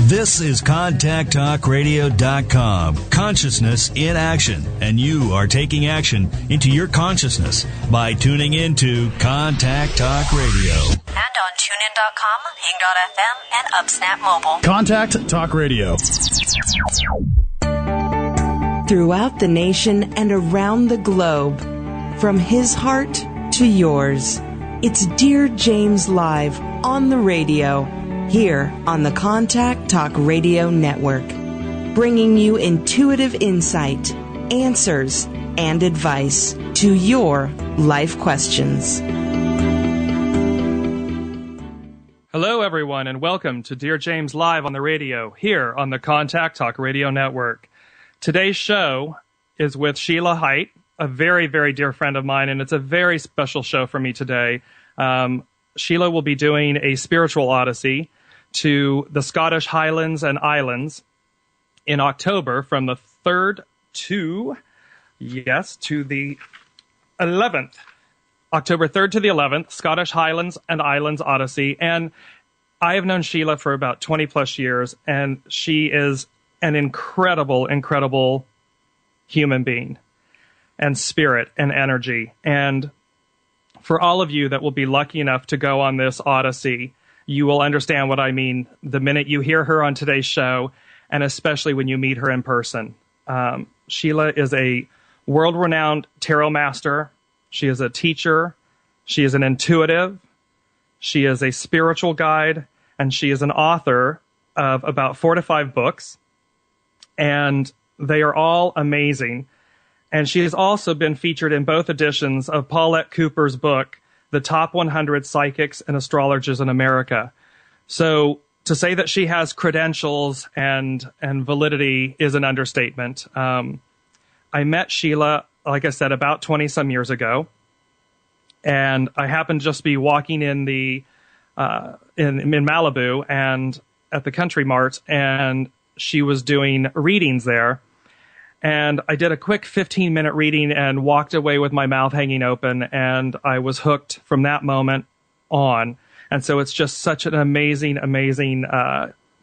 This is ContactTalkRadio.com. Consciousness in action. And you are taking action into your consciousness by tuning into Contact Talk Radio. And on TuneIn.com, Hing.fm, and UpSnap Mobile. Contact Talk Radio. Throughout the nation and around the globe, from his heart to yours, it's Dear James Live on the radio, here on the Contact Talk Radio Network, bringing you intuitive insight, answers, and advice to your life questions. Hello, everyone, and welcome to Dear James Live on the radio, here on the Contact Talk Radio Network. Today's show is with Sheilaa Hite, a very, very dear friend of mine, and it's a very special show for me today. Sheilaa will be doing a Spiritual Odyssey to the Scottish Highlands and Islands in October from the 3rd to the 11th. October 3rd to the 11th, Scottish Highlands and Islands Odyssey. And I have known Sheilaa for about 20 plus years, and she is an incredible, incredible human being and spirit and energy. And for all of you that will be lucky enough to go on this Odyssey, you will understand what I mean the minute you hear her on today's show, and especially when you meet her in person. Sheilaa is a world-renowned tarot master. She is a teacher. She is an intuitive. She is a spiritual guide, and she is an author of about 4 to 5 books, and they are all amazing. And she has also been featured in both editions of Paulette Cooper's book, The Top 100 Psychics and Astrologers in America. So to say that she has credentials and validity is an understatement. I met Sheilaa, like I said, about 20-some years ago. And I happened to just be walking in the in Malibu and at the Country Mart, and she was doing readings there. And I did a quick 15-minute reading and walked away with my mouth hanging open, and I was hooked from that moment on. And so it's just such an amazing, amazing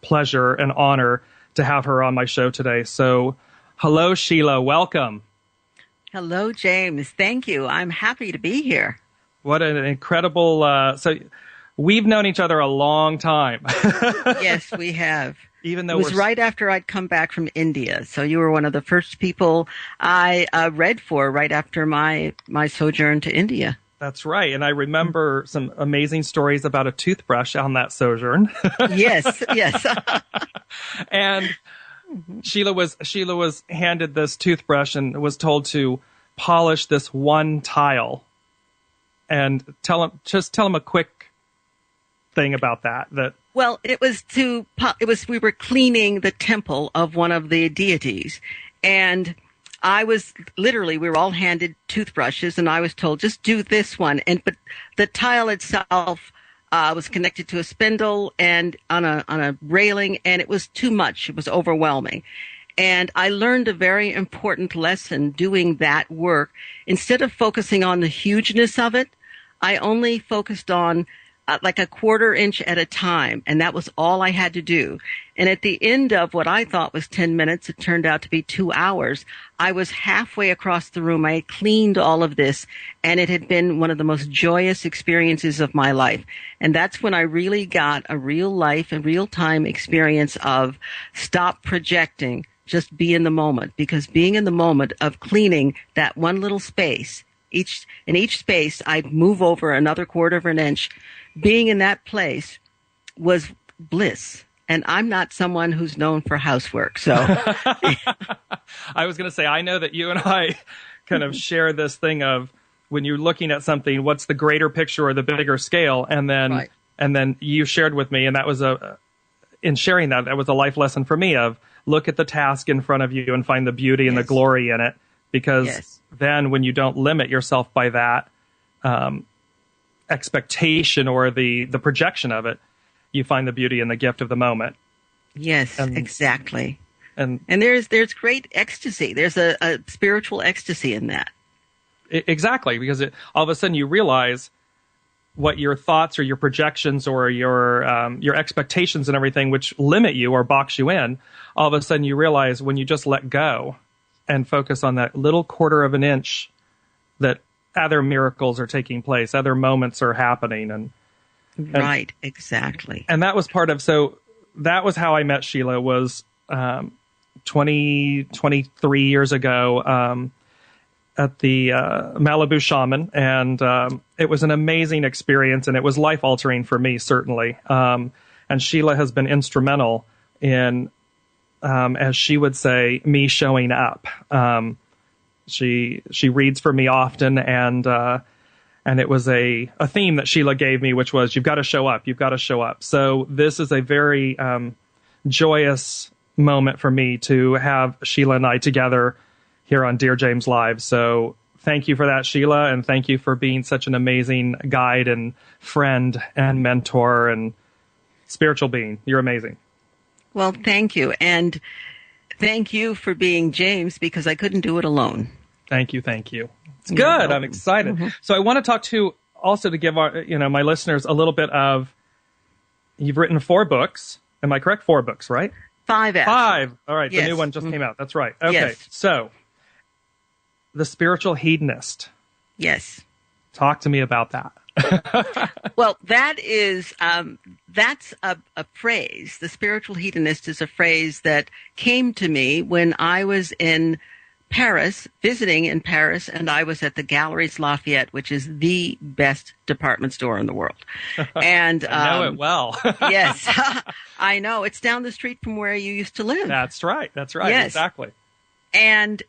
pleasure and honor to have her on my show today. So hello, Sheilaa. Welcome. Hello, James. Thank you. I'm happy to be here. What an incredible... so we've known each other a long time. Yes, we have. Even though it was right after I'd come back from India. So you were one of the first people I read for right after my sojourn to India. That's right. And I remember some amazing stories about a toothbrush on that sojourn. Yes, yes. And Sheilaa was handed this toothbrush and was told to polish this one tile. And tell him a quick thing about that. Well, we were cleaning the temple of one of the deities, and we were all handed toothbrushes, and I was told, just do this one. But the tile itself was connected to a spindle and on a railing, and it was too much. It was overwhelming. And I learned a very important lesson doing that work. Instead of focusing on the hugeness of it, I only focused on like a 1/4 inch at a time, and that was all I had to do. And at the end of what I thought was 10 minutes, it turned out to be 2 hours. I was halfway across the room. I had cleaned all of this, and it had been one of the most joyous experiences of my life. And that's when I really got a real life and real time experience of stop projecting, just be in the moment. Because being in the moment of cleaning that one little space, in each space, I'd move over another 1/4 of an inch. Being in that place was bliss. And I'm not someone who's known for housework. So I was going to say, I know that you and I kind of share this thing of when you're looking at something, what's the greater picture or the bigger scale? And then, right. And then you shared with me, and that was in sharing that was a life lesson for me of look at the task in front of you and find the beauty and the glory in it. Because then when you don't limit yourself by that, expectation or the projection of it, you find the beauty in the gift of the moment. Yes, exactly. And there's great ecstasy. There's a spiritual ecstasy in that. Exactly, because all of a sudden you realize what your thoughts or your projections or your expectations and everything, which limit you or box you in, all of a sudden you realize when you just let go and focus on that little quarter of an inch, that other miracles are taking place, other moments are happening. And right, exactly. And that was so that was how I met Sheilaa, was 23 years ago, at the Malibu Shaman, and it was an amazing experience, and it was life-altering for me, certainly. And Sheilaa has been instrumental in, as she would say, me showing up. She reads for me often, and it was a theme that Sheilaa gave me, which was, you've got to show up, you've got to show up. So this is a very joyous moment for me to have Sheilaa and I together here on DearJames Live. So thank you for that, Sheilaa, and thank you for being such an amazing guide and friend and mentor and spiritual being. You're amazing. Well, thank you. And thank you for being James, because I couldn't do it alone. Thank you. It's good. I'm excited. Mm-hmm. So I want to talk to give our, my listeners a little bit of, you've written 4 books. Am I correct? 4 books, right? 5. Actually. 5. All right. Yes. The new one just came out. That's right. Okay. Yes. So The Spiritual Hedonist. Yes. Talk to me about that. Well, that is, that's a phrase. The Spiritual Hedonist is a phrase that came to me when I was in Paris, visiting in Paris, and I was at the Galeries Lafayette, which is the best department store in the world. And I know it well. Yes, I know. It's down the street from where you used to live. That's right. Yes. Exactly. And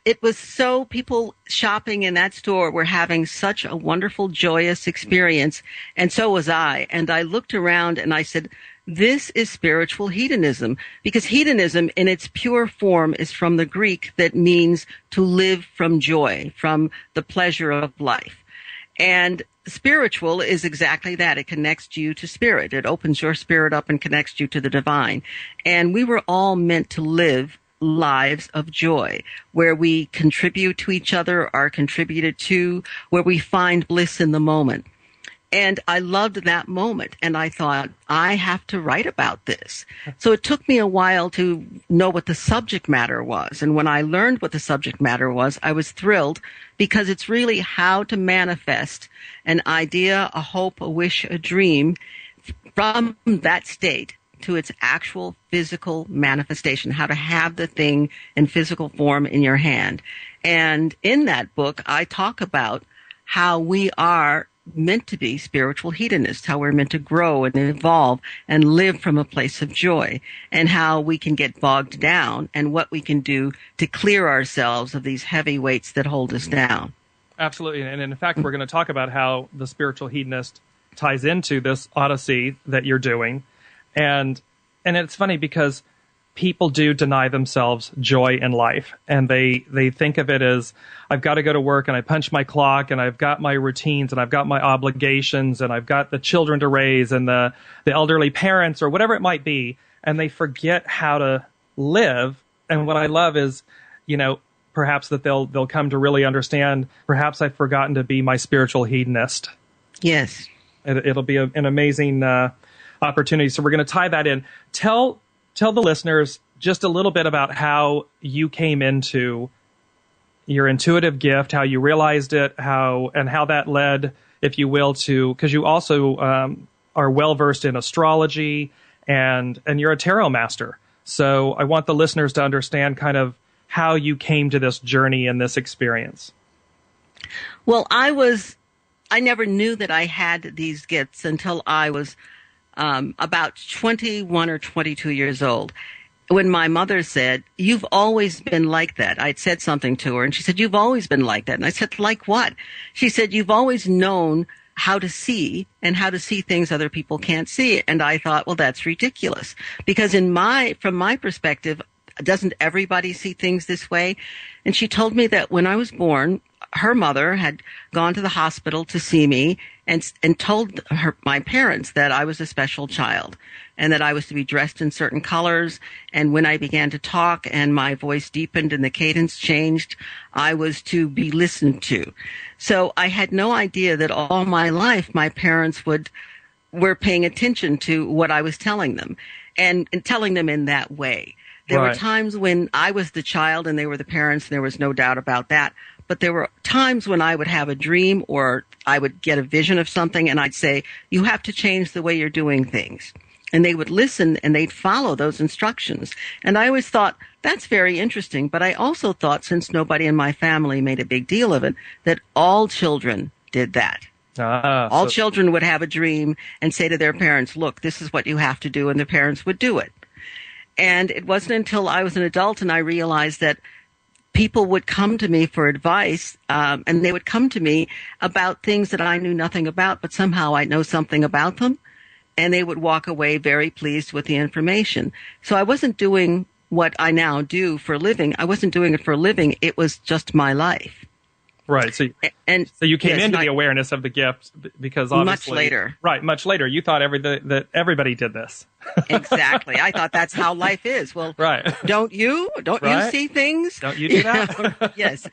it was so, people shopping in that store were having such a wonderful, joyous experience, and so was I. And I looked around and I said, this is spiritual hedonism, because hedonism in its pure form is from the Greek that means to live from joy, from the pleasure of life. And spiritual is exactly that. It connects you to spirit. It opens your spirit up and connects you to the divine. And we were all meant to live lives of joy, where we contribute to each other, are contributed to, where we find bliss in the moment. And I loved that moment, and I thought, I have to write about this. So it took me a while to know what the subject matter was. And when I learned what the subject matter was, I was thrilled, because it's really how to manifest an idea, a hope, a wish, a dream from that state to its actual physical manifestation, how to have the thing in physical form in your hand. And in that book, I talk about how we are meant to be spiritual hedonists, how we're meant to grow and evolve and live from a place of joy, and how we can get bogged down and what we can do to clear ourselves of these heavy weights that hold us down. Absolutely. And in fact, we're going to talk about how the spiritual hedonist ties into this odyssey that you're doing. And it's funny, because people do deny themselves joy in life, and they think of it as, I've got to go to work, and I punch my clock, and I've got my routines, and I've got my obligations, and I've got the children to raise, and the elderly parents, or whatever it might be, and they forget how to live. And what I love is, perhaps that they'll come to really understand, perhaps I've forgotten to be my spiritual hedonist. Yes. It'll be an amazing opportunity. So we're going to tie that in. Tell the listeners just a little bit about how you came into your intuitive gift, how you realized it, how that led, if you will, to, because you also are well versed in astrology, and you're a tarot master. So I want the listeners to understand kind of how you came to this journey and this experience. Well, I never knew that I had these gifts until I was about 21 or 22 years old, when my mother said, you've always been like that. I'd said something to her, and she said, you've always been like that. And I said, like what? She said, you've always known how to see, and how to see things other people can't see. And I thought, well, that's ridiculous, because from my perspective, doesn't everybody see things this way? And she told me that when I was born, her mother had gone to the hospital to see me, and told my parents that I was a special child and that I was to be dressed in certain colors. And when I began to talk and my voice deepened and the cadence changed, I was to be listened to. So I had no idea that all my life my parents were paying attention to what I was telling them and telling them in that way. There were times when I was the child and they were the parents, and there was no doubt about that. But there were times when I would have a dream or I would get a vision of something and I'd say, you have to change the way you're doing things. And they would listen and they'd follow those instructions. And I always thought, that's very interesting. But I also thought, since nobody in my family made a big deal of it, that all children did that. All children would have a dream and say to their parents, look, this is what you have to do. And their parents would do it. And it wasn't until I was an adult and I realized that people would come to me for advice, and they would come to me about things that I knew nothing about, but somehow I know something about them, and they would walk away very pleased with the information. So I wasn't doing what I now do for a living. I wasn't doing it for a living. It was just my life. Right. So you came into the awareness of the gift because obviously much later. Right. Much later. You thought that everybody did this. Exactly. I thought that's how life is. Well, right. Don't you see things? Don't you do that? Yes,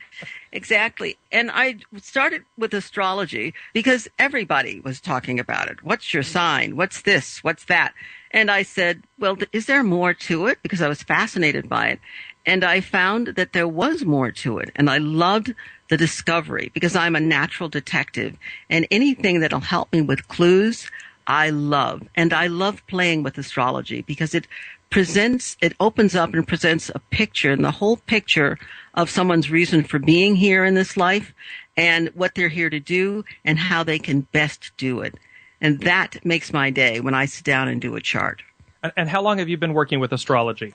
exactly. And I started with astrology because everybody was talking about it. What's your sign? What's this? What's that? And I said, well, is there more to it? Because I was fascinated by it. And I found that there was more to it. And I loved the discovery because I'm a natural detective. And anything that'll help me with clues, I love. And I love playing with astrology because it opens up and presents a picture, and the whole picture of someone's reason for being here in this life and what they're here to do and how they can best do it. And that makes my day when I sit down and do a chart. And how long have you been working with astrology?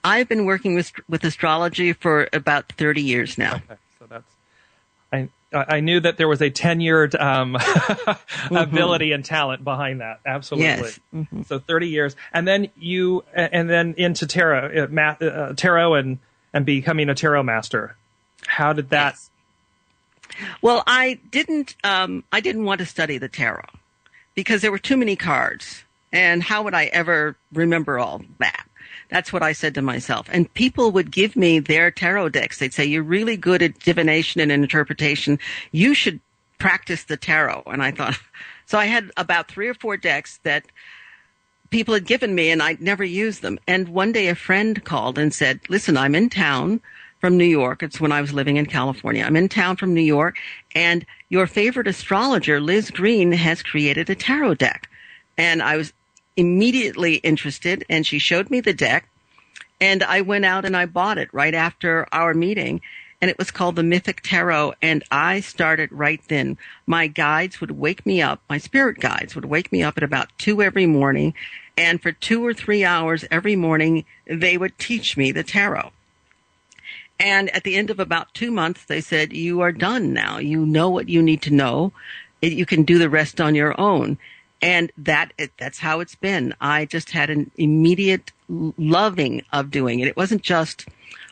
I've been working with astrology for about 30 years now. Okay, so I knew that there was a tenured ability and talent behind that. Absolutely. Yes. Mm-hmm. So 30 years, and then into tarot and becoming a tarot master. How did that? Yes. Well, I didn't want to study the tarot because there were too many cards, and how would I ever remember all that? That's what I said to myself. And people would give me their tarot decks. They'd say, you're really good at divination and interpretation. You should practice the tarot. And I thought, so I had about 3 or 4 decks that people had given me, and I'd never used them. And one day a friend called and said, listen, I'm in town from New York. It's when I was living in California. I'm in town from New York, and your favorite astrologer, Liz Green, has created a tarot deck. And I was immediately interested, and she showed me the deck, and I went out and I bought it right after our meeting, and it was called the Mythic Tarot, and I started right then. My guides would wake me up, my spirit guides would wake me up at about 2 every morning, and for 2 or 3 hours every morning, they would teach me the tarot. And at the end of about 2 months, they said, you are done now. You know what you need to know. You can do the rest on your own. And that's how it's been. I just had an immediate loving of doing it. It wasn't just,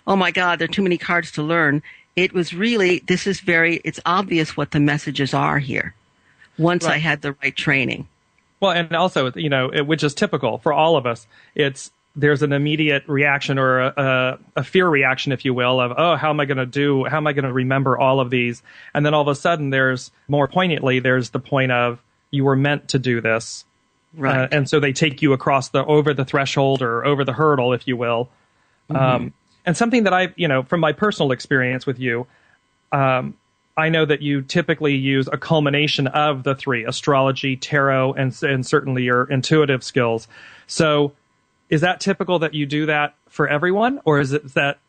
oh my God, there are too many cards to learn. It was really, it's obvious what the messages are here once I had the right training. Well, and also, which is typical for all of us, there's an immediate reaction or a fear reaction, if you will, of, oh, how am I going to remember all of these? And then all of a sudden there's the point of, you were meant to do this. Right. And so they take you over the threshold or over the hurdle, if you will. Mm-hmm. And something that from my personal experience with you, I know that you typically use a culmination of the 3, astrology, tarot, and certainly your intuitive skills. So is that typical that you do that for everyone? Or is it that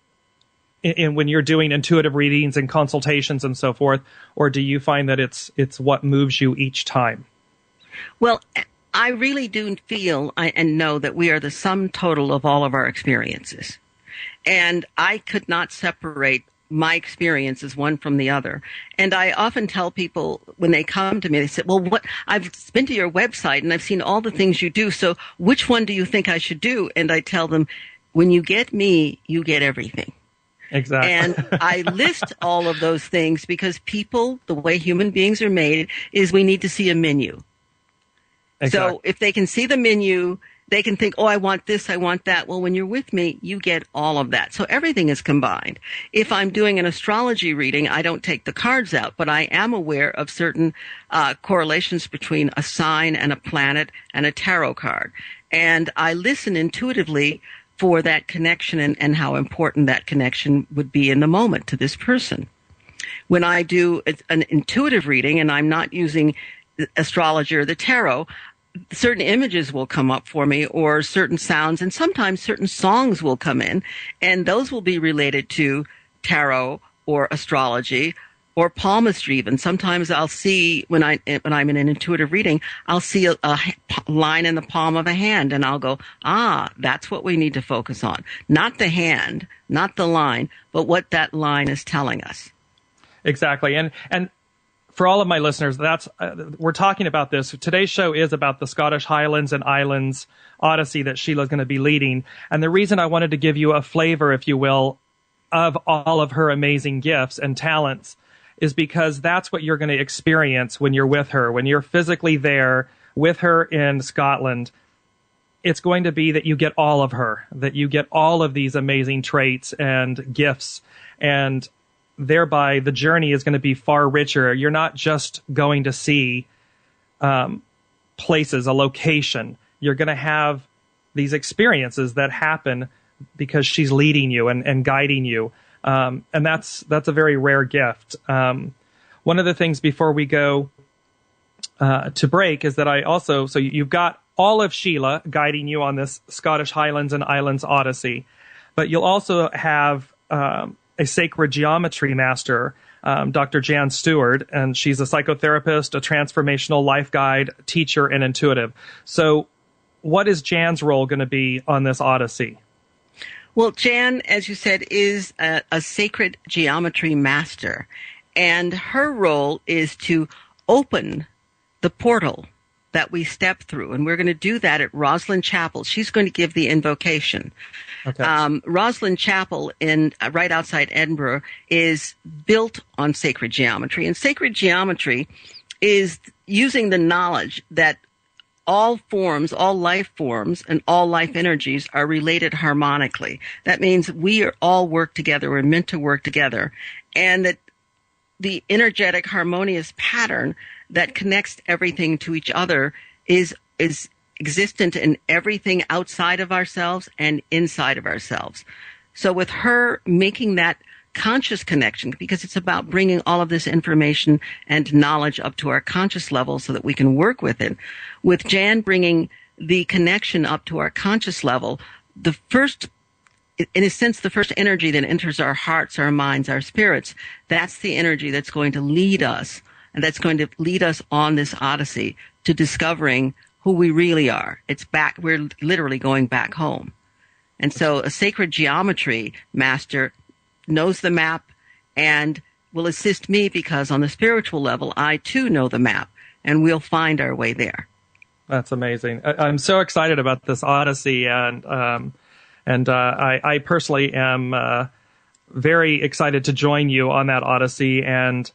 when you're doing intuitive readings and consultations and so forth, or do you find that it's what moves you each time? Well, I really do feel and know that we are the sum total of all of our experiences. And I could not separate my experiences one from the other. And I often tell people when they come to me, they say, well, I've been to your website and I've seen all the things you do. So which one do you think I should do? And I tell them, when you get me, you get everything. Exactly. And I list all of those things because people, the way human beings are made, is we need to see a menu. Exactly. So if they can see the menu, they can think, oh, I want this, I want that. Well, when you're with me, you get all of that. So everything is combined. If I'm doing an astrology reading, I don't take the cards out, but I am aware of certain correlations between a sign and a planet and a tarot card. And I listen intuitively for that connection and how important that connection would be in the moment to this person. When I do an intuitive reading and I'm not using the astrologer or the tarot, certain images will come up for me or certain sounds, and sometimes certain songs will come in, and those will be related to tarot or astrology or palmistry even. Sometimes I'll see, when I'm in an intuitive reading, I'll see a line in the palm of a hand, and I'll go, that's what we need to focus on. Not the hand, not the line, but what that line is telling us. Exactly. And for all of my listeners, we're talking about this. Today's show is about the Scottish Highlands and Islands Odyssey that Sheila's going to be leading. And the reason I wanted to give you a flavor, if you will, of all of her amazing gifts and talents is because that's what you're going to experience when you're with her. When you're physically there with her in Scotland, it's going to be that you get all of her, that you get all of these amazing traits and gifts, and thereby the journey is going to be far richer. You're not just going to see places, a location. You're going to have these experiences that happen because she's leading you and guiding you. And that's a very rare gift. One of the things before we go to break is that so you've got all of Sheilaa guiding you on this Scottish Highlands and Islands Odyssey, but you'll also have a sacred geometry master, Dr. Jan Stewart, and she's a psychotherapist, a transformational life guide, teacher, and intuitive. So what is Jan's role going to be on this Odyssey? Well, Jan, as you said, is a sacred geometry master, and her role is to open the portal that we step through, and we're going to do that at Roslyn Chapel. She's going to give the invocation. Okay. Roslyn Chapel right outside Edinburgh is built on sacred geometry, and sacred geometry is using the knowledge that all forms, all life forms, and all life energies are related harmonically. That means we are all work together. We're meant to work together. And that the energetic harmonious pattern that connects everything to each other is existent in everything outside of ourselves and inside of ourselves. So with her making that conscious connection, because it's about bringing all of this information and knowledge up to our conscious level so that we can work with it. With Jan bringing the connection up to our conscious level, the first energy that enters our hearts, our minds, our spirits, that's the energy that's going to lead us, and that's going to lead us on this odyssey to discovering who we really are. We're literally going back home. And so a sacred geometry master knows the map and will assist me because on the spiritual level, I too know the map, and we'll find our way there. That's amazing. I'm so excited about this Odyssey, and I personally am very excited to join you on that Odyssey. And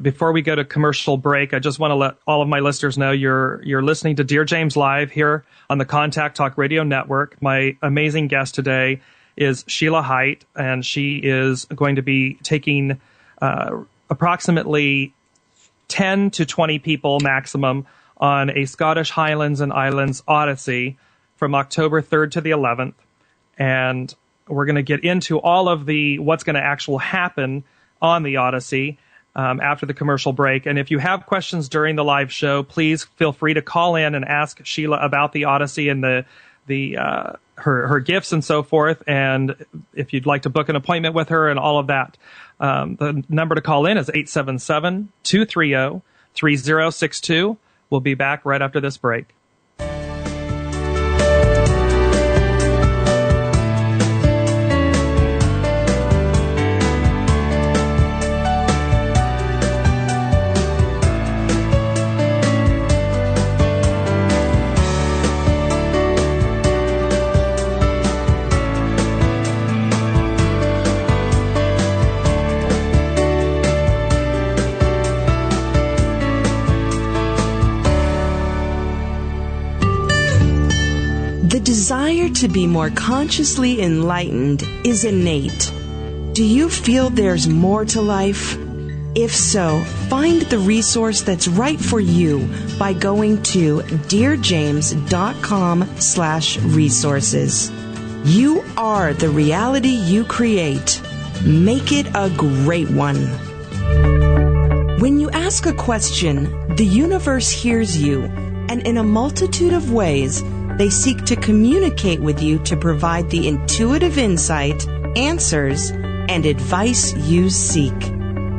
before we go to commercial break, I just want to let all of my listeners know you're listening to Dear James Live here on the Contact Talk Radio Network. My amazing guest today is Sheilaa Hite, and she is going to be taking approximately 10 to 20 people maximum on a Scottish Highlands and Islands Odyssey from October 3rd to the 11th. And we're going to get into all of what's going to actually happen on the Odyssey after the commercial break. And if you have questions during the live show, please feel free to call in and ask Sheilaa about the Odyssey and her gifts and so forth. And if you'd like to book an appointment with her and all of that, the number to call in is 877-230-3062. We'll be back right after this break. to be more consciously enlightened is innate. Do you feel there's more to life? If so, find the resource that's right for you by going to DearJames.com/resources. You are the reality you create. Make it a great one. When you ask a question, the universe hears you, and in a multitude of ways, they seek to communicate with you to provide the intuitive insight, answers, and advice you seek.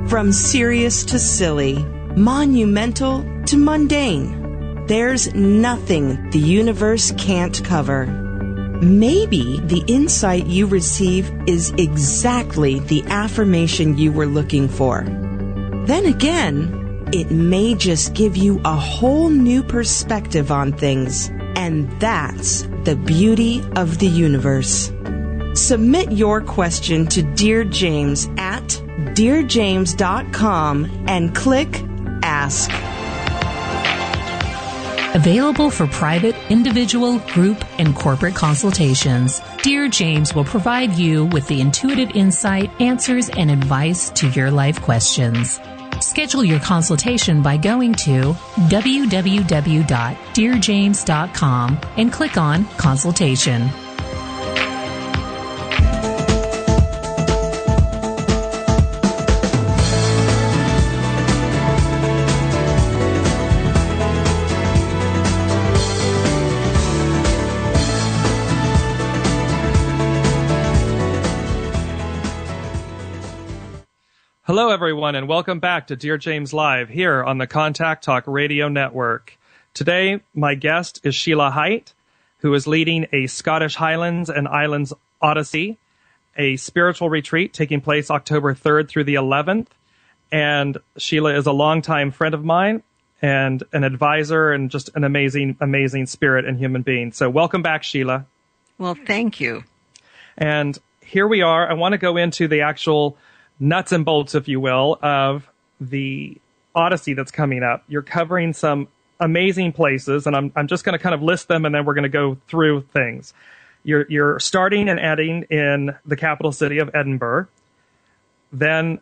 From serious to silly, monumental to mundane, there's nothing the universe can't cover. Maybe the insight you receive is exactly the affirmation you were looking for. Then again, it may just give you a whole new perspective on things, and that's the beauty of the universe. Submit your question to Dear James at DearJames.com and click Ask. Available for private, individual, group, and corporate consultations, Dear James will provide you with the intuitive insight, answers, and advice to your life questions. Schedule your consultation by going to www.DearJames.com and click on Consultation. Hello, everyone, and welcome back to Dear James Live here on the Contact Talk Radio Network. Today, my guest is Sheilaa Hite, who is leading a Scottish Highlands and Islands Odyssey, a spiritual retreat taking place October 3rd through the 11th. And Sheilaa is a longtime friend of mine and an advisor and just an amazing, amazing spirit and human being. So welcome back, Sheilaa. Well, thank you. And here we are. I want to go into the actual nuts and bolts, if you will, of the Odyssey that's coming up. You're covering some amazing places, and I'm just going to kind of list them, and then we're going to go through things. You're starting and ending in the capital city of Edinburgh. Then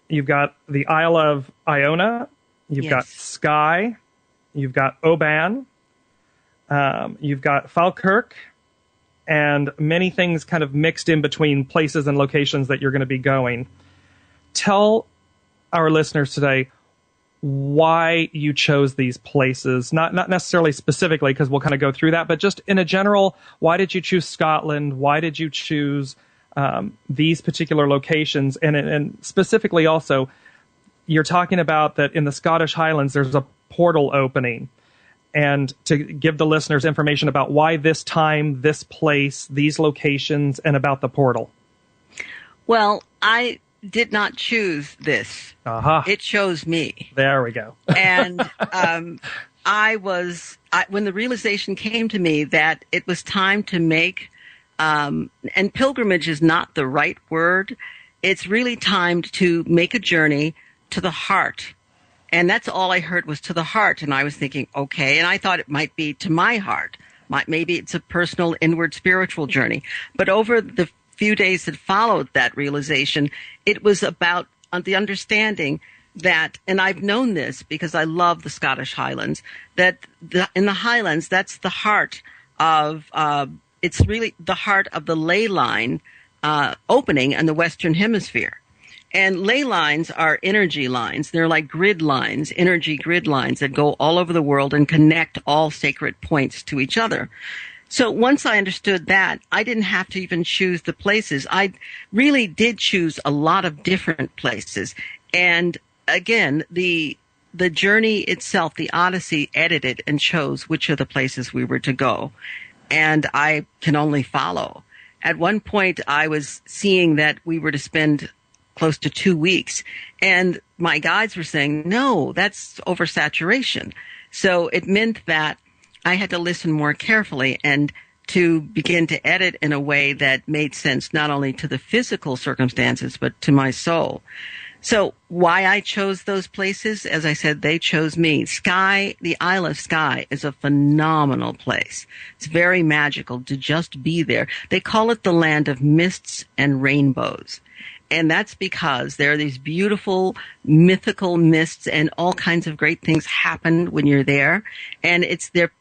you've got the Isle of Iona. You've got Skye. You've got Oban. You've got Falkirk. And many things kind of mixed in between places and locations that you're going to be going. Tell our listeners today why you chose these places, not necessarily specifically, because we'll kind of go through that, but just in a general, why did you choose Scotland? Why did you choose these particular locations? And specifically also, you're talking about that in the Scottish Highlands, there's a portal opening. And to give the listeners information about why this time, this place, these locations, and about the portal. Well, I did not choose this. It chose me. There we go. And when the realization came to me that it was time to make, and pilgrimage is not the right word, it's really time to make a journey to the heart. And that's all I heard was to the heart. And I was thinking, okay. And I thought it might be to my heart. Maybe it's a personal inward spiritual journey. But over the few days that followed that realization, it was about the understanding that, and I've known this because I love the Scottish Highlands, that in the Highlands, that's the heart of, it's really the heart of the ley line opening in the Western Hemisphere. And ley lines are energy lines. They're like grid lines, energy grid lines that go all over the world and connect all sacred points to each other. So once I understood that, I didn't have to even choose the places. I really did choose a lot of different places. And again, the journey itself, the Odyssey, edited and chose which of the places we were to go. And I can only follow. At one point, I was seeing that we were to spend close to 2 weeks. And my guides were saying, no, that's oversaturation. So it meant that I had to listen more carefully and to begin to edit in a way that made sense not only to the physical circumstances, but to my soul. So why I chose those places, as I said, they chose me. Skye, the Isle of Skye, is a phenomenal place. It's very magical to just be there. They call it the land of mists and rainbows. And that's because there are these beautiful mythical mists and all kinds of great things happen when you're there. And there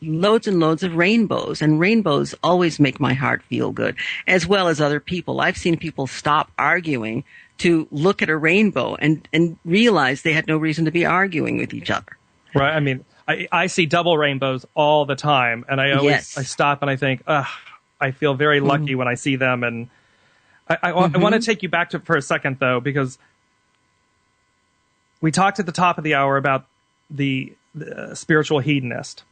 loads and loads of rainbows, and rainbows always make my heart feel good, as well as other people. I've seen people stop arguing to look at a rainbow and realize they had no reason to be arguing with each other. Right. I mean, I see double rainbows all the time, and I always I stop and I think, I feel very lucky when I see them. And I want to take you back for a second, though, because we talked at the top of the hour about the spiritual hedonist.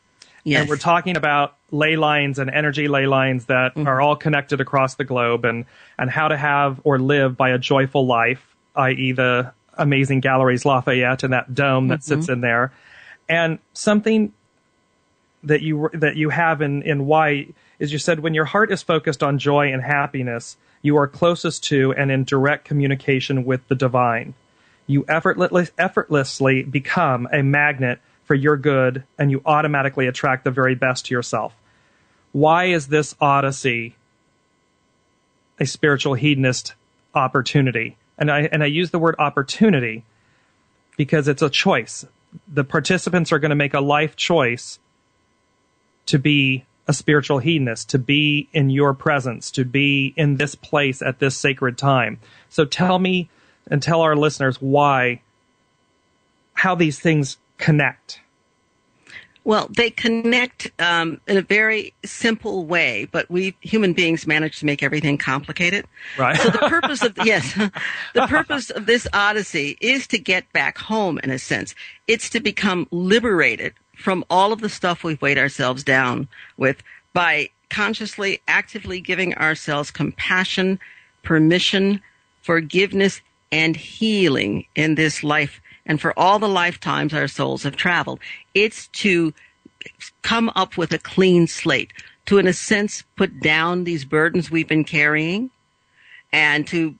Yes. And we're talking about ley lines and energy ley lines that are all connected across the globe, and how to have or live by a joyful life, i.e. the amazing Galleries Lafayette and that dome that sits in there. And something that you have in why is, you said, when your heart is focused on joy and happiness, you are closest to and in direct communication with the divine. You effortlessly become a magnet for your good, and you automatically attract the very best to yourself. Why is this Odyssey a spiritual hedonist opportunity? And I use the word opportunity because it's a choice. The participants are going to make a life choice to be a spiritual hedonist, to be in your presence, to be in this place at this sacred time. So tell me and tell our listeners how these things connect. Well, they connect in a very simple way, but we human beings manage to make everything complicated. Right. So the purpose of the purpose of this Odyssey is to get back home, in a sense. It's to become liberated from all of the stuff we've weighed ourselves down with by consciously, actively giving ourselves compassion, permission, forgiveness, and healing in this life. And for all the lifetimes our souls have traveled, it's to come up with a clean slate, to, in a sense, put down these burdens we've been carrying. And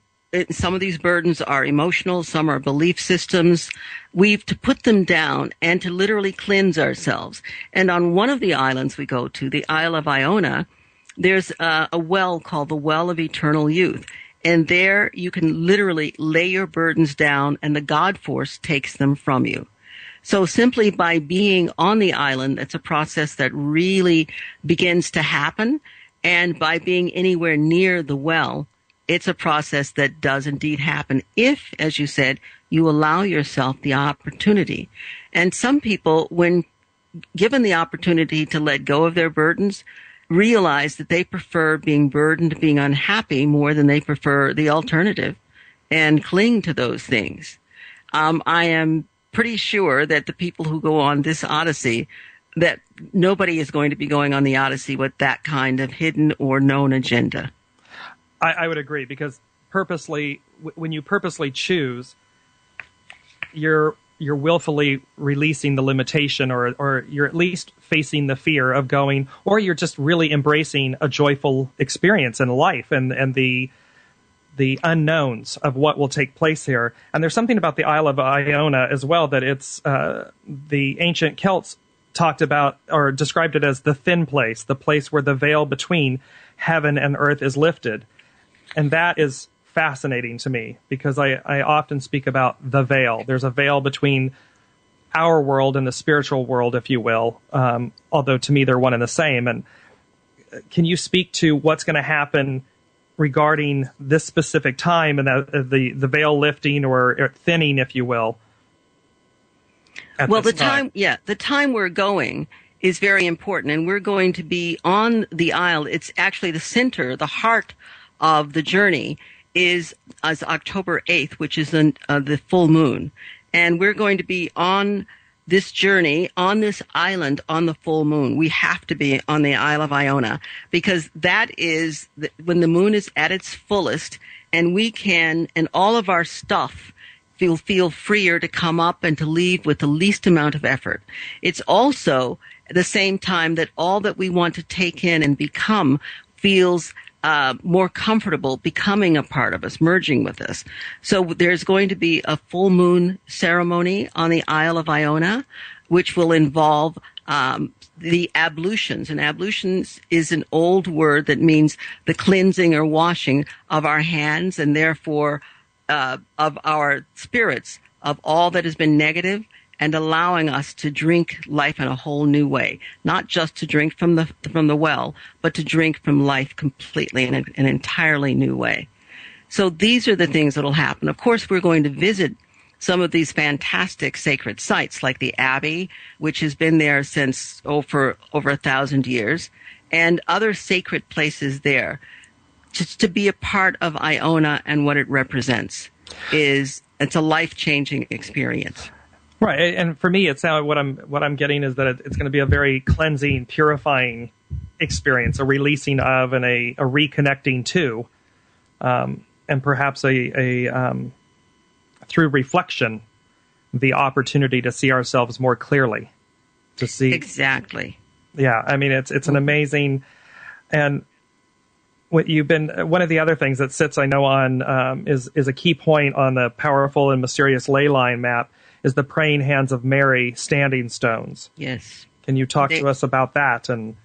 some of these burdens are emotional, some are belief systems. We've to put them down and to literally cleanse ourselves. And on one of the islands we go to, the Isle of Iona, there's a well called the Well of Eternal Youth. And there you can literally lay your burdens down, and the God force takes them from you. So simply by being on the island, it's a process that really begins to happen. And by being anywhere near the well, it's a process that does indeed happen if, as you said, you allow yourself the opportunity. And some people, when given the opportunity to let go of their burdens, realize that they prefer being burdened, being unhappy, more than they prefer the alternative, and cling to those things. I am pretty sure that the people who go on this Odyssey, that nobody is going to be going on the Odyssey with that kind of hidden or known agenda. I would agree, because when you purposely choose, you're willfully releasing the limitation, or you're at least facing the fear of going, or you're just really embracing a joyful experience in life and the unknowns of what will take place here. And there's something about the Isle of Iona as well that it's the ancient Celts talked about or described it as the thin place, the place where the veil between heaven and earth is lifted. And that is fascinating to me, because I often speak about the veil. There's a veil between our world and the spiritual world, if you will, although to me they're one and the same. And can you speak to what's going to happen regarding this specific time and the veil lifting or thinning, if you will? Well, the time we're going is very important, and we're going to be on the Isle. It's actually the center, the heart of the journey is October 8th, which is the full moon. And we're going to be on this journey, on this island, on the full moon. We have to be on the Isle of Iona, because that is when the moon is at its fullest, and we can, and all of our stuff feel freer to come up and to leave with the least amount of effort. It's also the same time that all that we want to take in and become feels more comfortable becoming a part of us, merging with us. So there's going to be a full moon ceremony on the Isle of Iona, which will involve the ablutions. And ablutions is an old word that means the cleansing or washing of our hands and therefore of our spirits of all that has been negative, and allowing us to drink life in a whole new way. Not just to drink from the well, but to drink from life completely in an entirely new way. So these are the things that will happen. Of course, we're going to visit some of these fantastic sacred sites like the Abbey, which has been there since for over 1,000 years, and other sacred places there. Just to be a part of Iona and what it represents it's a life-changing experience. Right, and for me, it's now what I'm getting is that it's going to be a very cleansing, purifying experience, a releasing of and a reconnecting to, and perhaps a through reflection, the opportunity to see ourselves more clearly, to see exactly. Yeah, I mean it's an amazing, and what you've been one of the other things that sits I know on is a key point on the powerful and mysterious ley line map is the praying hands of Mary standing stones. Yes. Can you talk to us about that? And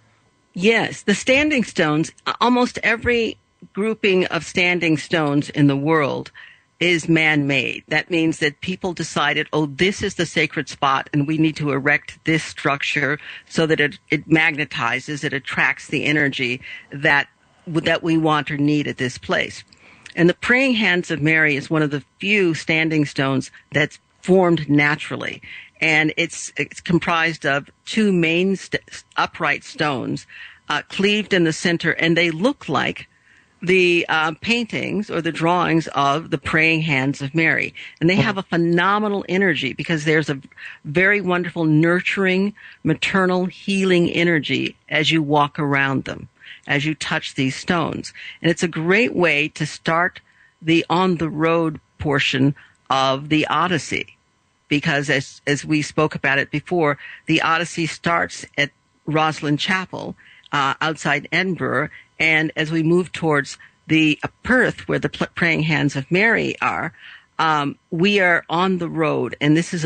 yes, the standing stones, almost every grouping of standing stones in the world is man-made. That means that people decided, this is the sacred spot and we need to erect this structure so that it magnetizes, it attracts the energy that we want or need at this place. And the praying hands of Mary is one of the few standing stones that's formed naturally. And it's comprised of two main upright stones, cleaved in the center, and they look like the paintings or the drawings of the praying hands of Mary. And they have a phenomenal energy because there's a very wonderful nurturing, maternal, healing energy as you walk around them, as you touch these stones. And it's a great way to start the on-the-road portion of the Odyssey, because as we spoke about it before, the Odyssey starts at Roslyn Chapel outside Edinburgh, and as we move towards the Perth, where the praying hands of Mary are, we are on the road, and this is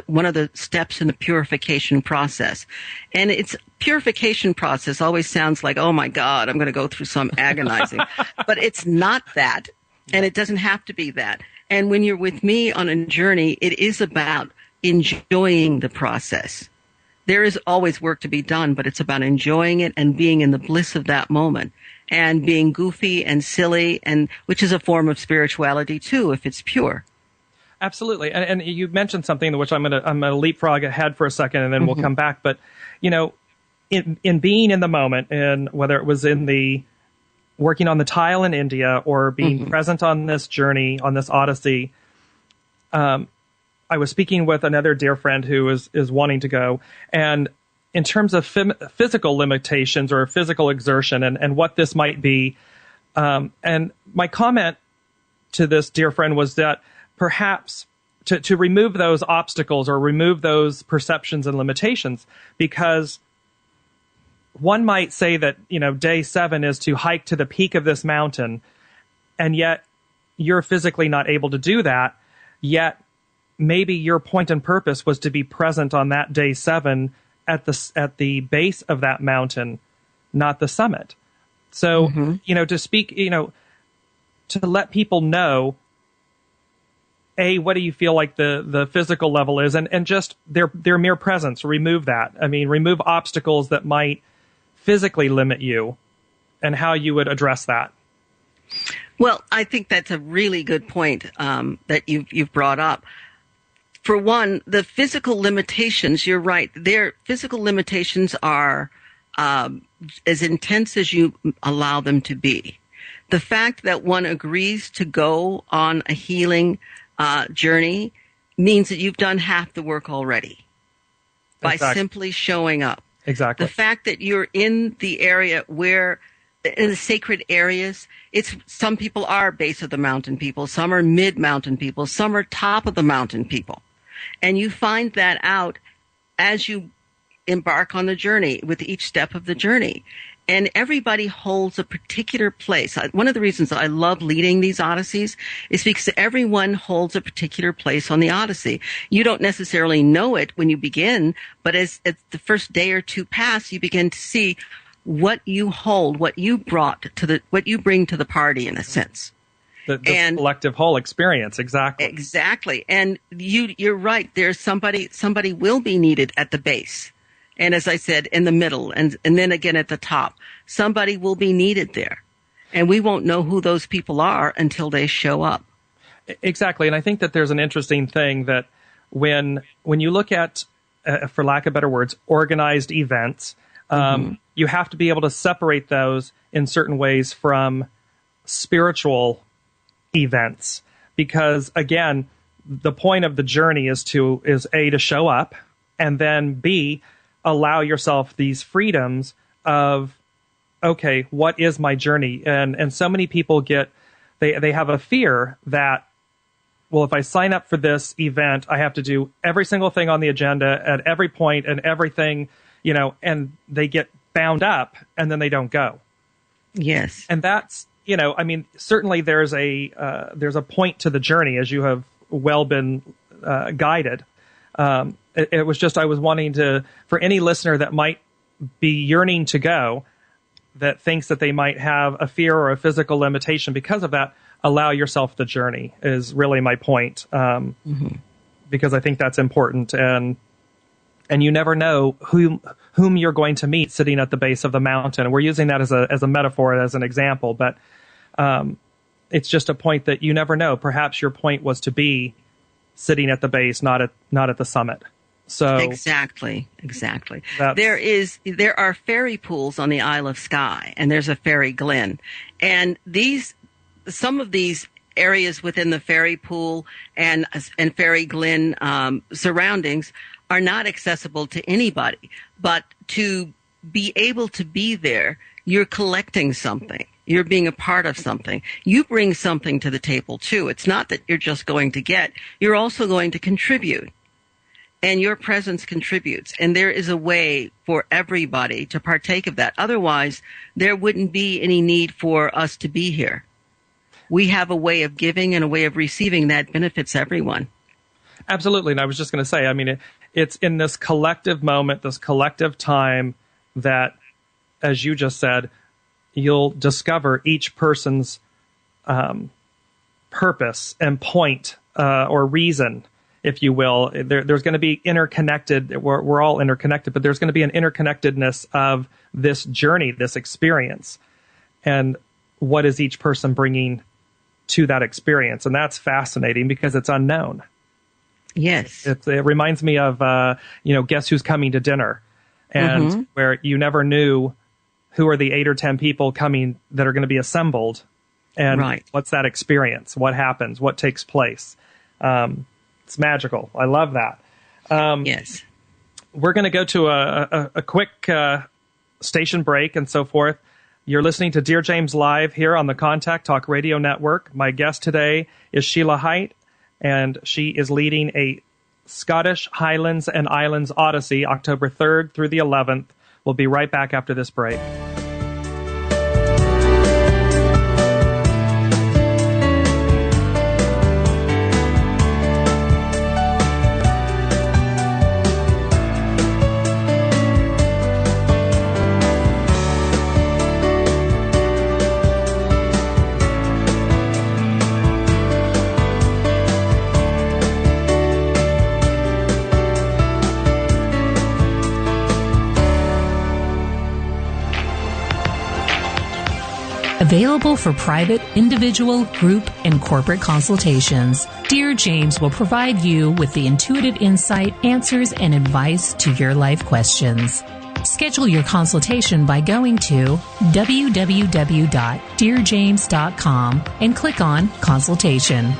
one of the steps in the purification process. And its purification process always sounds like, oh my God, I'm going to go through some agonizing, but it's not that, and it doesn't have to be that. And when you're with me on a journey, it is about enjoying the process. There is always work to be done, but it's about enjoying it and being in the bliss of that moment and being goofy and silly, and which is a form of spirituality too, if it's pure. Absolutely. And you mentioned something which I'm gonna leapfrog ahead for a second, and then we'll come back. But in being in the moment, and whether it was in the working on the tile in India or being present on this journey, on this Odyssey, I was speaking with another dear friend who is wanting to go. And in terms of physical limitations or physical exertion and what this might be, and my comment to this dear friend was that perhaps to remove those obstacles or remove those perceptions and limitations, because one might say that, day 7 is to hike to the peak of this mountain, and yet you're physically not able to do that, yet maybe your point and purpose was to be present on that day 7 at the base of that mountain, not the summit. So, to speak, to let people know, what do you feel like the physical level is, and just their mere presence, remove that. I mean, remove obstacles that might physically limit you, and how you would address that. Well, I think that's a really good point that you've brought up. For one, the physical limitations, you're right. Their physical limitations are as intense as you allow them to be. The fact that one agrees to go on a healing journey means that you've done half the work already by simply showing up. Exactly. The fact that you're in the area in the sacred areas, some people are base of the mountain people, some are mid-mountain people, some are top of the mountain people. And you find that out as you embark on the journey with each step of the journey. And everybody holds a particular place. One of the reasons I love leading these Odysseys is because everyone holds a particular place on the Odyssey. You don't necessarily know it when you begin, but as the first day or two pass, you begin to see what you hold, what you bring to the party, in a sense. The collective whole experience, exactly. Exactly. And you're right. There's somebody will be needed at the base. And as I said, in the middle, and then again at the top, somebody will be needed there. And we won't know who those people are until they show up. Exactly. And I think that there's an interesting thing that when you look at, for lack of better words, organized events, you have to be able to separate those in certain ways from spiritual events. Because, again, the point of the journey is A, to show up, and then B, allow yourself these freedoms of, okay, what is my journey? And so many people they have a fear that, well, if I sign up for this event, I have to do every single thing on the agenda at every point and everything, and they get bound up and then they don't go. Yes. And that's, certainly there's a point to the journey, as you have well been guided. It was just, I was wanting for any listener that might be yearning to go, that thinks that they might have a fear or a physical limitation because of that, allow yourself the journey is really my point. Because I think that's important. And you never know whom you're going to meet sitting at the base of the mountain. And we're using that as a metaphor, as an example, but it's just a point that you never know. Perhaps your point was to be sitting at the base, not at the summit. So exactly. There are fairy pools on the Isle of Skye, and there's a fairy glen, and some of these areas within the fairy pool and fairy glen surroundings are not accessible to anybody. But to be able to be there, you're collecting something. You're being a part of something. You bring something to the table, too. It's not that you're just going to get. You're also going to contribute. And your presence contributes. And there is a way for everybody to partake of that. Otherwise, there wouldn't be any need for us to be here. We have a way of giving and a way of receiving that benefits everyone. Absolutely. And I was just going to say, it's in this collective moment, this collective time that, as you just said, you'll discover each person's purpose and point or reason, if you will. There's going to be interconnected. We're all interconnected, but there's going to be an interconnectedness of this journey, this experience, and what is each person bringing to that experience. And that's fascinating because it's unknown. Yes. It reminds me of, Guess Who's Coming to Dinner, and where you never knew who are the 8 or 10 people coming that are going to be assembled, and what's that experience? What happens? What takes place? It's magical. I love that. Yes. We're going to go to a quick station break and so forth. You're listening to DearJames Live here on the Contact Talk Radio Network. My guest today is Sheilaa Hite, and she is leading a Scottish Highlands and Islands Odyssey, October 3rd through the 11th. We'll be right back after this break. Available for private, individual, group, and corporate consultations, DearJames will provide you with the intuitive insight, answers, and advice to your life questions. Schedule your consultation by going to www.dearjames.com and click on Consultation.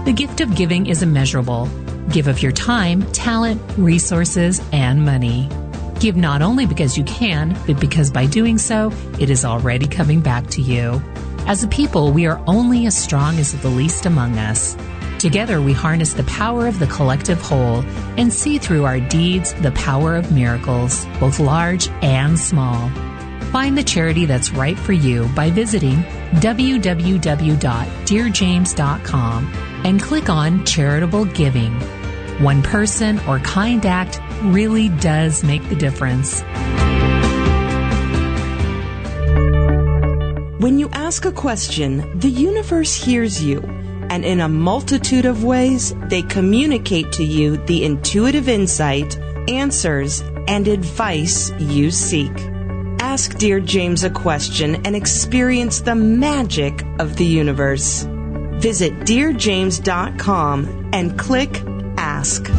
The gift of giving is immeasurable. Give of your time, talent, resources, and money. Give not only because you can, but because by doing so, it is already coming back to you. As a people, we are only as strong as the least among us. Together, we harness the power of the collective whole and see through our deeds the power of miracles, both large and small. Find the charity that's right for you by visiting www.DearJames.com and click on Charitable Giving. One person or kind act really does make the difference. When you ask a question, the universe hears you, and in a multitude of ways, they communicate to you the intuitive insight, answers, and advice you seek. Ask Dear James a question and experience the magic of the universe. Visit DearJames.com and click Ask.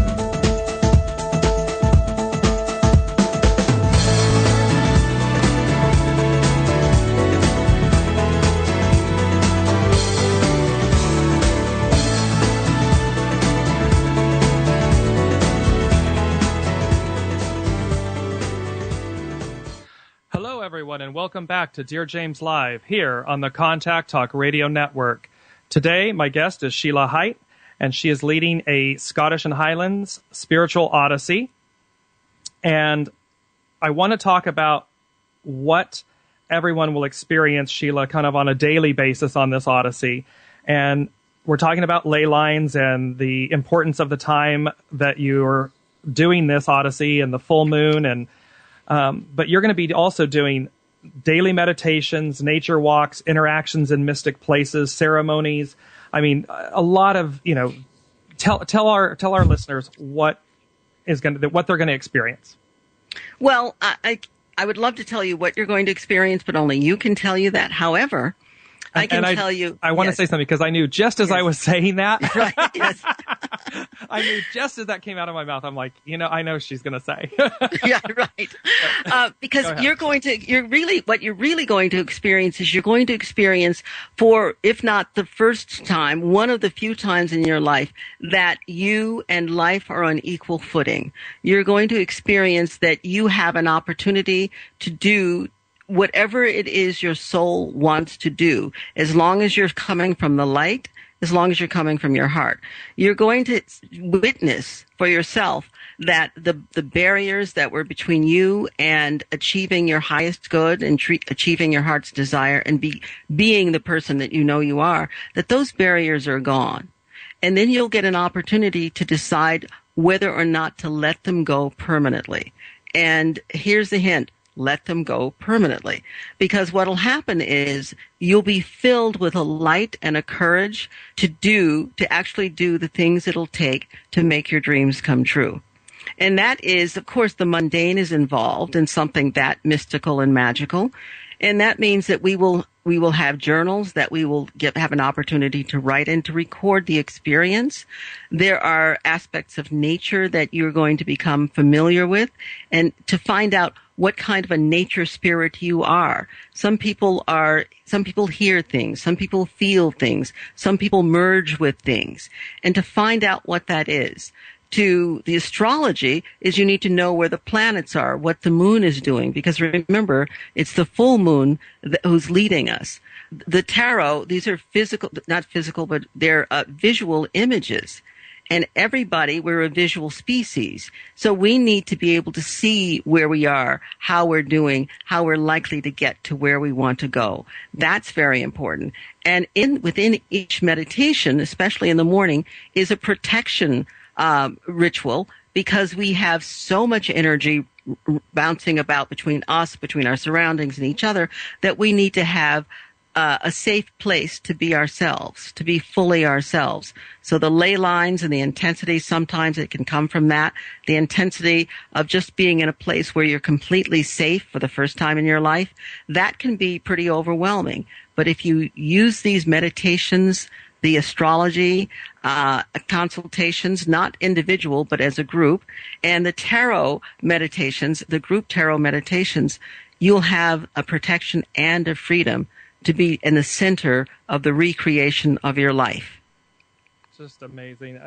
Everyone, and welcome back to Dear James Live here on the Contact Talk Radio Network. Today, my guest is Sheilaa Hite, and she is leading a Scottish and Highlands Spiritual Odyssey. And I want to talk about what everyone will experience, Sheilaa, kind of on a daily basis on this Odyssey. And we're talking about ley lines and the importance of the time that you're doing this Odyssey and the full moon, and but you're going to be also doing daily meditations, nature walks, interactions in mystic places, ceremonies. I mean, a lot of, tell our listeners what they're going to experience. Well, I would love to tell you what you're going to experience, but only you can tell you that. However, I can tell you. I want to say something because I knew just as I was saying that. Right, yes. I knew just as that came out of my mouth, I'm like, I know she's going to say. Yeah, right. Because what you're really going to experience is you're going to experience for, if not the first time, one of the few times in your life that you and life are on equal footing. You're going to experience that you have an opportunity to do whatever it is your soul wants to do, as long as you're coming from the light, as long as you're coming from your heart. You're going to witness for yourself that the barriers that were between you and achieving your highest good and achieving your heart's desire and being the person that you know you are, that those barriers are gone. And then you'll get an opportunity to decide whether or not to let them go permanently. And here's the hint. Let them go permanently. Because what'll happen is you'll be filled with a light and a courage to actually do the things it'll take to make your dreams come true. And that is, of course, the mundane is involved in something that mystical and magical. And that means that we will have journals that we will have an opportunity to write and to record the experience. There are aspects of nature that you're going to become familiar with and to find out what kind of a nature spirit you are. Some people hear things, some people feel things, some people merge with things, and to find out what that is. To the astrology is you need to know where the planets are, what the moon is doing, because remember, it's the full moon who's leading us. The tarot, these are not physical, but they're visual images. And we're a visual species. So we need to be able to see where we are, how we're doing, how we're likely to get to where we want to go. That's very important. And within each meditation, especially in the morning, is a protection ritual, because we have so much energy bouncing about between us, between our surroundings and each other, that we need to have a safe place to be ourselves, to be fully ourselves. So the ley lines and the intensity, sometimes it can come from that. The intensity of just being in a place where you're completely safe for the first time in your life, that can be pretty overwhelming. But if you use these meditations, the astrology, consultations, not individual, but as a group, and the tarot meditations, the group tarot meditations, you'll have a protection and a freedom to be in the center of the recreation of your life. Just amazing.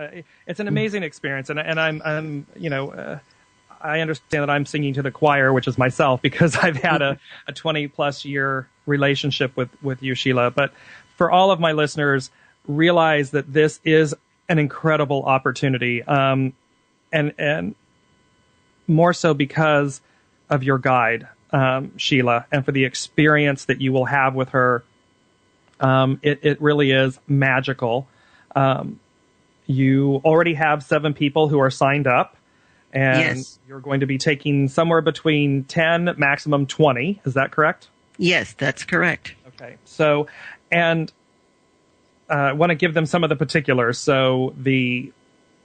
It's an amazing experience, and I'm I understand that I'm singing to the choir, which is myself, because I've had a 20 plus year relationship with you, Sheilaa. But for all of my listeners, realize that this is an incredible opportunity, and more so because of your guide, Sheilaa, and for the experience that you will have with her. It really is magical. You already have 7 people who are signed up, and Yes. you're going to be taking somewhere between 10, maximum 20. Is that correct? Yes, that's correct. Okay. So, and I want to give them some of the particulars. So the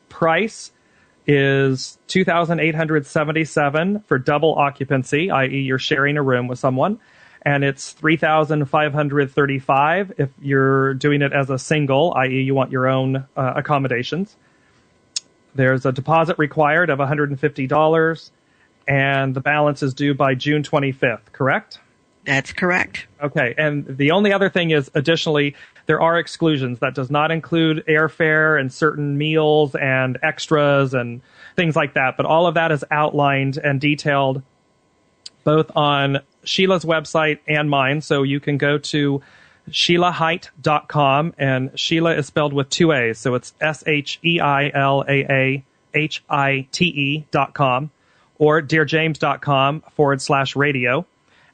price is $2,877 for double occupancy, i.e. you're sharing a room with someone. And it's $3,535 if you're doing it as a single, i.e. you want your own accommodations. There's a deposit required of $150, and the balance is due by June 25th, correct? That's correct. Okay, and the only other thing is, additionally, there are exclusions. That does not include airfare and certain meals and extras and things like that. But all of that is outlined and detailed both on Sheilaa's website and mine. So you can go to SheilaHite.com, and Sheilaa is spelled with 2 A's. So it's SheilaAhite.com, or DearJames.com/radio.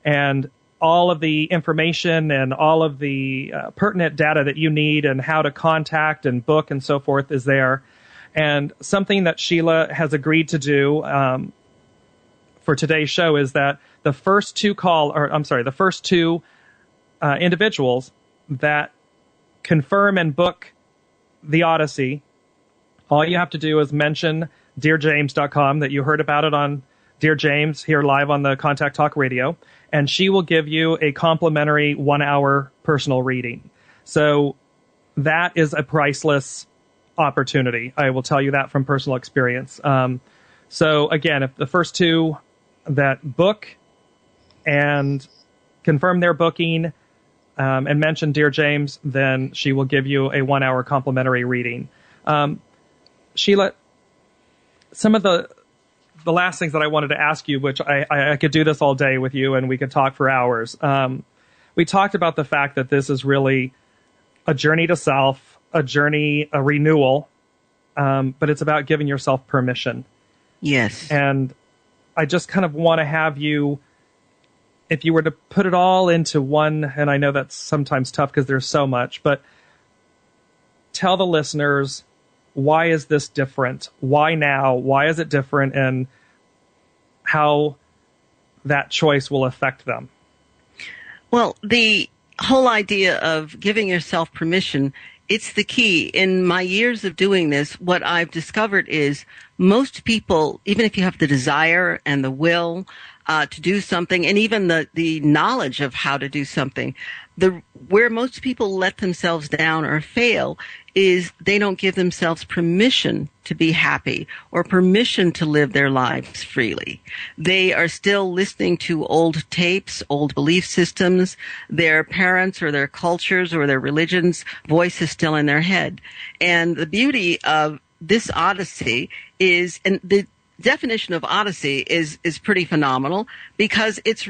And all of the information and all of the pertinent data that you need and how to contact and book and so forth is there. And something that Sheilaa has agreed to do for today's show is that the first two individuals that confirm and book the Odyssey, all you have to do is mention DearJames.com, that you heard about it on Dear James here live on the Contact Talk Radio, and she will give you a complimentary 1-hour personal reading. So that is a priceless opportunity. I will tell you that from personal experience. So again, if the first 2 that book and confirm their booking and mention Dear James, then she will give you a 1-hour complimentary reading. Sheilaa, some of the last things that I wanted to ask you, which I could do this all day with you and we could talk for hours. We talked about the fact that this is really a journey to self, a journey, a renewal, but it's about giving yourself permission. Yes. And I just kind of want to have you, if you were to put it all into one, and I know that's sometimes tough because there's so much, but tell the listeners, why is this different? Why now? Why is it different? And how that choice will affect them. Well, the whole idea of giving yourself permission, it's the key. In my years of doing this, what I've discovered is most people, even if you have the desire and the will to do something, and even the knowledge of how to do something, where most people let themselves down or fail is they don't give themselves permission to be happy or permission to live their lives freely. They are still listening to old tapes, old belief systems. Their parents or their cultures or their religion's voice is still in their head. And the beauty of this Odyssey is, and the definition of Odyssey is pretty phenomenal, because it's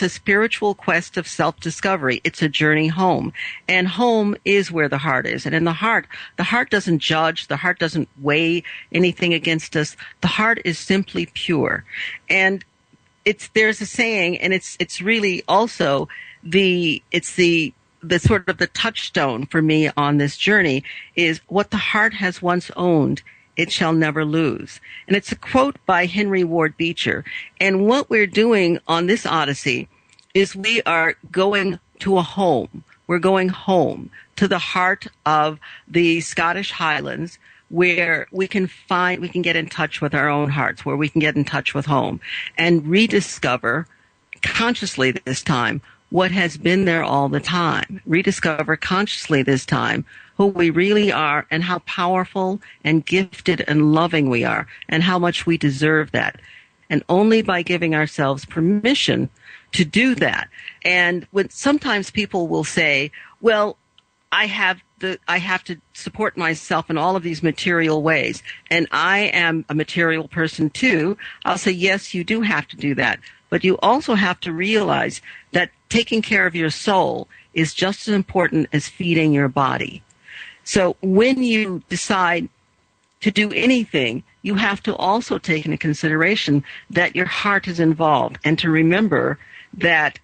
a spiritual quest of self-discovery. It's a journey home, and home is where the heart is. And in the heart doesn't judge. The heart doesn't weigh anything against us. The heart is simply pure. And there's a saying, and it's really also the sort of the touchstone for me on this journey is what the heart has once owned, it shall never lose. And it's a quote by Henry Ward Beecher. And what we're doing on this Odyssey is we are going to a home. We're going home to the heart of the Scottish Highlands, where we can get in touch with our own hearts, where we can get in touch with home and rediscover consciously this time what has been there all the time. Rediscover consciously this time who we really are and how powerful and gifted and loving we are and how much we deserve that. And only by giving ourselves permission to do that. And when sometimes people will say, well, I have to support myself in all of these material ways, and I am a material person too. I'll say, yes, you do have to do that. But you also have to realize that taking care of your soul is just as important as feeding your body. So when you decide to do anything, you have to also take into consideration that your heart is involved, and to remember that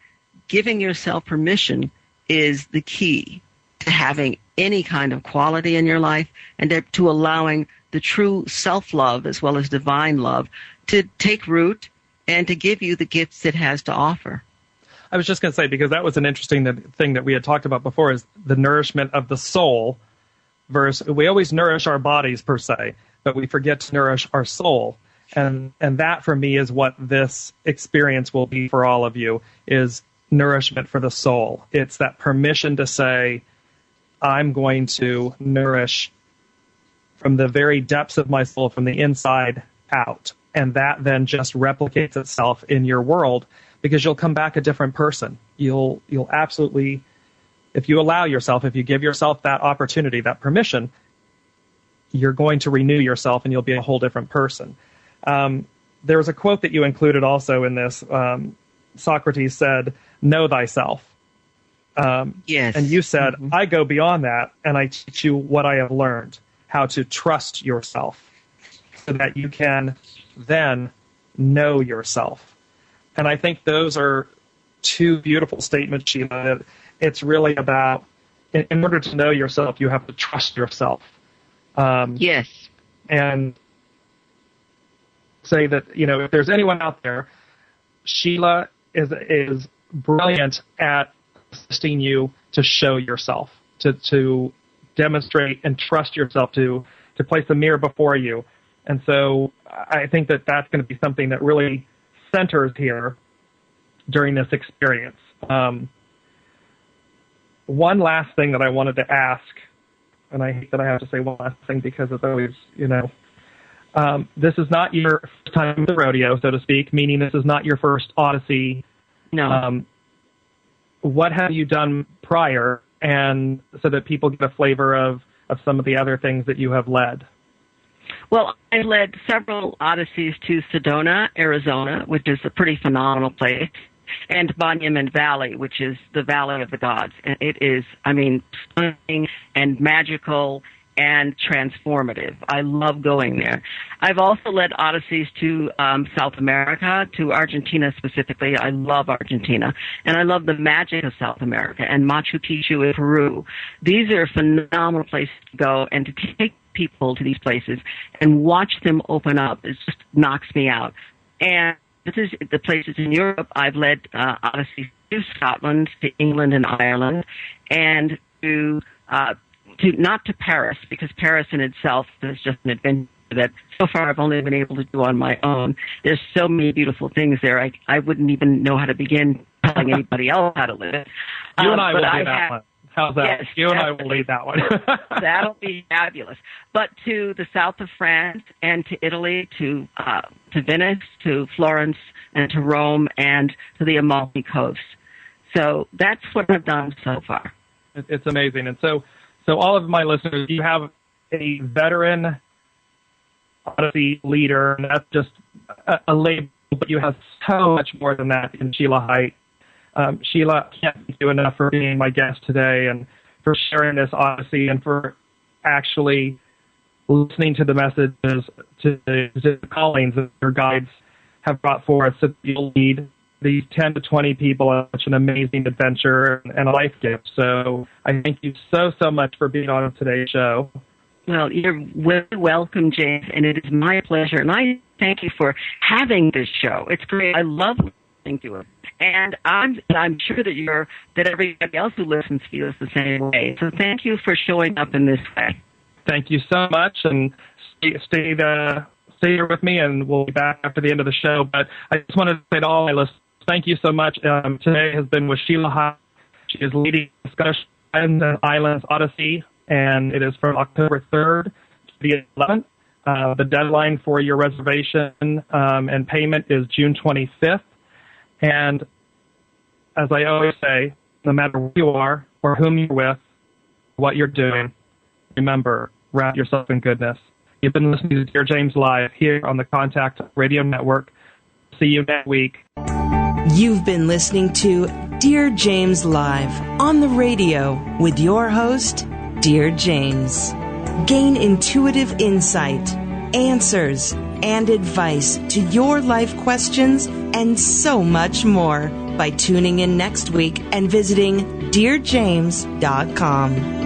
giving yourself permission is the key to having any kind of quality in your life, and to allowing the true self-love as well as divine love to take root and to give you the gifts it has to offer. I was just going to say, because that was an interesting thing that we had talked about before, is the nourishment of the soul versus, we always nourish our bodies per se, but we forget to nourish our soul. And that for me is what this experience will be for all of you, is nourishment for the soul. It's that permission to say, I'm going to nourish from the very depths of my soul, from the inside out. And that then just replicates itself in your world, because you'll come back a different person. You'll absolutely, if you allow yourself, if you give yourself that opportunity, that permission, you're going to renew yourself and you'll be a whole different person. There was a quote that you included also in this. Socrates said, know thyself. Yes. And you said, I go beyond that and I teach you what I have learned, how to trust yourself so that you can then know yourself. And I think those are two beautiful statements, Sheilaa, that it's really about, in order to know yourself, you have to trust yourself. Yes. And say that, if there's anyone out there, Sheilaa is brilliant at assisting you to show yourself, to demonstrate and trust yourself, to place a mirror before you. And so I think that that's going to be something that really centers here during this experience. One last thing that I wanted to ask, and I hate that I have to say one last thing because it's always, this is not your first time at the rodeo, so to speak, meaning this is not your first Odyssey. No. What have you done prior, and so that people get a flavor of some of the other things that you have led? Well, I led several Odysseys to Sedona, Arizona, which is a pretty phenomenal place, and Monument Valley, which is the Valley of the Gods. And it is, stunning and magical and transformative. I love going there. I've also led Odysseys to South America, to Argentina specifically. I love Argentina. And I love the magic of South America and Machu Picchu in Peru. These are phenomenal places to go, and to take people to these places and watch them open up, it just knocks me out. And this is the places in Europe. I've led Odysseys to Scotland, to England and Ireland, and to not to Paris, because Paris in itself is just an adventure that so far I've only been able to do on my own. There's so many beautiful things there. I wouldn't even know how to begin telling anybody else how to live it. You and I will do that one. How's that? Yes, you and I will lead that one. That'll be fabulous. But to the south of France and to Italy, to Venice, to Florence, and to Rome, and to the Amalfi Coast. So that's what I've done so far. It's amazing. And so all of my listeners, you have a veteran Odyssey leader, and that's just a label, but you have so much more than that in Sheilaa Hite. Sheilaa, I can't thank you enough for being my guest today and for sharing this Odyssey and for actually listening to the messages, to the callings that your guides have brought forth, so that you'll lead these 10 to 20 people on such an amazing adventure and a life gift. So I thank you so much for being on today's show. Well, you're welcome, James, and it is my pleasure. And I thank you for having this show. It's great. I love listening to it. And I'm sure that everybody else who listens feels the same way. So thank you for showing up in this way. Thank you so much, and stay here with me, and we'll be back after the end of the show. But I just wanted to say to all my listeners, thank you so much. Today has been with Sheilaa Hite. She is leading the Scottish Islands Odyssey, and it is from October 3rd to the 11th. The deadline for your reservation and payment is June 25th. And as I always say, no matter where you are or whom you're with, what you're doing, remember, wrap yourself in goodness. You've been listening to DearJames Live here on the Contact Radio Network. See you next week. You've been listening to Dear James Live on the radio with your host, Dear James. Gain intuitive insight, answers, and advice to your life questions and so much more by tuning in next week and visiting DearJames.com.